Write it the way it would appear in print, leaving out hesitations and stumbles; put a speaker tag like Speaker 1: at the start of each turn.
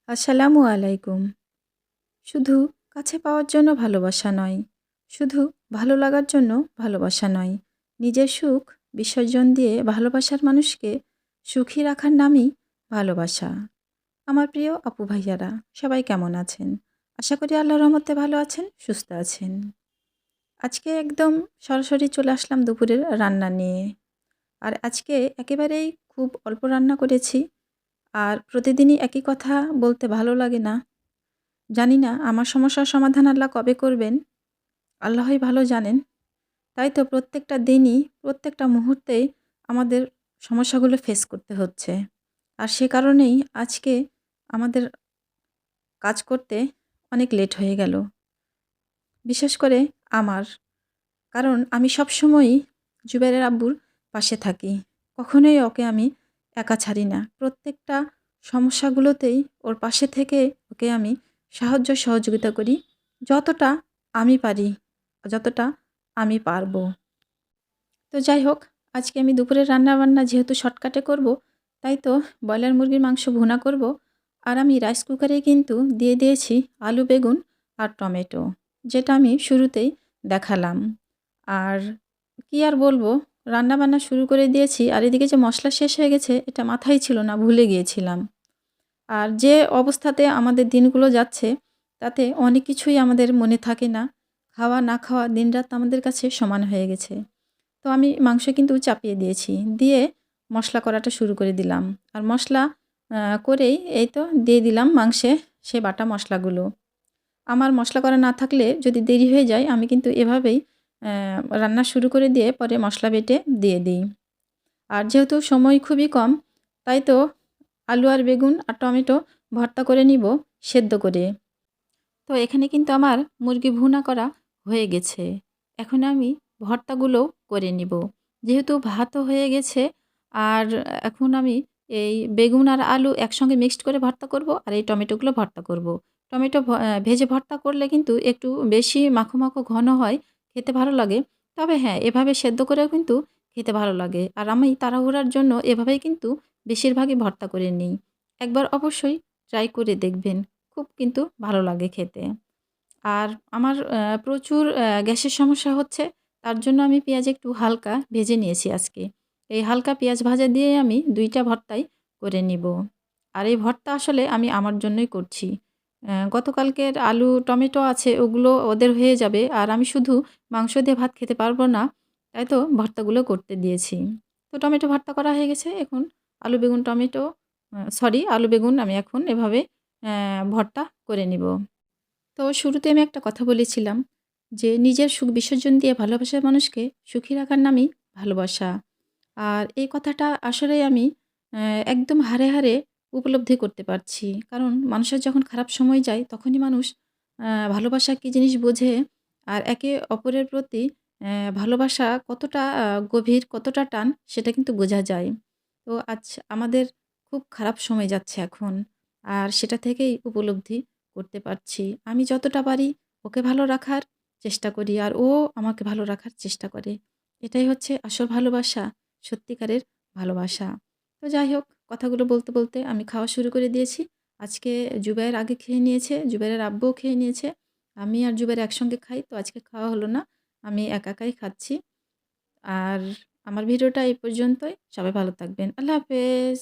Speaker 1: আসসালামু আলাইকুম। শুধু কাছে পাওয়ার জন্য ভালোবাসা নয়, শুধু ভালো লাগার জন্য ভালোবাসা নয়, নিজের সুখ বিসর্জন দিয়ে ভালোবাসার মানুষকে সুখী রাখার নামই ভালোবাসা। আমার প্রিয় আপু ভাইয়ারা, সবাই কেমন আছেন? আশা করি আল্লাহর রহমতে ভালো আছেন, সুস্থ আছেন। আজকে একদম সরাসরি চলে আসলাম দুপুরের রান্না নিয়ে। আর আজকে একেবারেই খুব অল্প রান্না করেছি। আর প্রতিদিনই একই কথা বলতে ভালো লাগে না। জানি না আমার সমস্যার সমাধান আল্লাহ কবে করবেন, আল্লাহই ভালো জানেন। তাই তো প্রত্যেকটা দিনই, প্রত্যেকটা মুহূর্তেই আমাদের সমস্যাগুলো ফেস করতে হচ্ছে। আর সে কারণেই আজকে আমাদের কাজ করতে অনেক লেট হয়ে গেল। বিশেষ করে আমার। কারণ আমি সবসময়ই জুবাইরের আব্বুর পাশে থাকি। কখনোই ওকে আমি একা ছাড়ি না। প্রত্যেকটা সমস্যাগুলোতেই ওর পাশে থেকে ওকে আমি সাহায্য সহযোগিতা করি যতটা আমি পারি, যতটা আমি পারবো। তো যাই হোক, আজকে আমি দুপুরের রান্নাবান্না যেহেতু শর্টকাটে করব, তাই তো ব্রয়লার মুরগির মাংস ভুনা করব। আর আমি রাইস কুকারে কিন্তু দিয়ে দিয়েছি আলু, বেগুন আর টমেটো, যেটা আমি শুরুতেই দেখালাম। আর কি আর বলবো, রান্নাবান্না শুরু করে দিয়েছি আর এদিকে যে মসলা শেষ হয়ে গেছে এটা মাথায় ছিল না, ভুলে গিয়েছিলাম। আর যে অবস্থাতে আমাদের দিনগুলো যাচ্ছে তাতে অনেক কিছুই আমাদের মনে থাকে না। খাওয়া না খাওয়া দিনরাত আমাদের কাছে সমান হয়ে গেছে। তো আমি মাংস কিন্তু চাপিয়ে দিয়েছি। দিয়ে মশলা করাটা শুরু করে দিলাম। আর মশলা করেই এই তো দিয়ে দিলাম মাংসে সে বাটা মশলাগুলো। আমার মশলা করা না থাকলে যদি দেরি হয়ে যায় আমি কিন্তু এভাবেই রান্না শুরু করে দিয়ে পরে মশলা বেটে দিয়ে দিই। আর যেহেতু সময় খুবই কম, তাই তো আলু আর বেগুন আর টমেটো ভর্তা করে নিব সেদ্ধ করে। তো এখানে কিন্তু আমার মুরগি ভুনা করা হয়ে গেছে। এখন আমি ভর্তাগুলোও করে নিব। যেহেতু ভাতও হয়ে গেছে, আর এখন আমি এই বেগুন আর আলু একসঙ্গে মিক্সড করে ভর্তা করব আর এই টমেটোগুলো ভর্তা করব। টমেটো ভেজে ভর্তা করলে কিন্তু একটু বেশি মাখো, মাখো ঘন হয়, খেতে ভালো লাগে। তবে হ্যাঁ, এভাবে সেদ্ধ করেও কিন্তু খেতে ভালো লাগে। আর আমি তাড়াহুড়ার জন্য এভাবেই কিন্তু বেশিরভাগই ভর্তা করে নিই। একবার অবশ্যই ট্রাই করে দেখবেন। খুব কিন্তু ভালো লাগে খেতে। আর আমার প্রচুর গ্যাসের সমস্যা হচ্ছে। তার জন্য আমি পেঁয়াজ একটু হালকা ভেজে নিয়েছি আজকে। এই হালকা পেঁয়াজ ভাজা দিয়েই আমি ২ টা ভর্তাই করে নিব। আর এই ভর্তা আসলে আমি আমার জন্যই করছি। গতকালকের আলু, টমেটো আছে ওগুলো ওদের হয়ে যাবে। আর আমি শুধু মাংস দিয়ে ভাত খেতে পারবো না। তাই তো ভর্তাগুলো করতে দিয়েছি। তো টমেটো ভর্তা করা হয়ে গেছে। এখন আলু, বেগুন, টমেটো আলু, বেগুন আমি এখন এভাবে ভর্তা করে নিব। তো শুরুতে আমি একটা কথা বলেছিলাম যে নিজের সুখ বিসর্জন দিয়ে ভালোবাসার মানুষকে সুখী রাখার নামই ভালোবাসা। আর এই কথাটা আসলেই আমি একদম হাড়ে, হাড়ে উপলব্ধি করতে পারছি। কারণ মানুষের যখন খারাপ সময় যায় তখনই মানুষ ভালোবাসা কী জিনিস বোঝে। আর একে অপরের প্রতি ভালোবাসা কতটা গভীর, কতটা টান সেটা কিন্তু বোঝা যায়। তো আজ আমাদের খুব খারাপ সময় যাচ্ছে এখন। আর সেটা থেকেই উপলব্ধি করতে পারছি। আমি যতটা পারি ওকে ভালো রাখার চেষ্টা করি আর ও আমাকে ভালো রাখার চেষ্টা করে। এটাই হচ্ছে আসল ভালোবাসা, সত্যিকারের ভালোবাসা। তো যাই হোক, কথাগুলো বলতে, বলতে আমি খাওয়া শুরু করে দিয়েছি। আজকে জুবাইর আগে খেয়ে নিয়েছে, জুবাইরের আব্বুও খেয়ে নিয়েছে। আমি আর জুবাইর একসঙ্গে খাই, তো আজকে খাওয়া হলো না। আমি একা একাই খাচ্ছি। আর আমার ভিডিওটা এই পর্যন্তই। সবাই ভালো থাকবেন। আল্লাহ হাফেজ।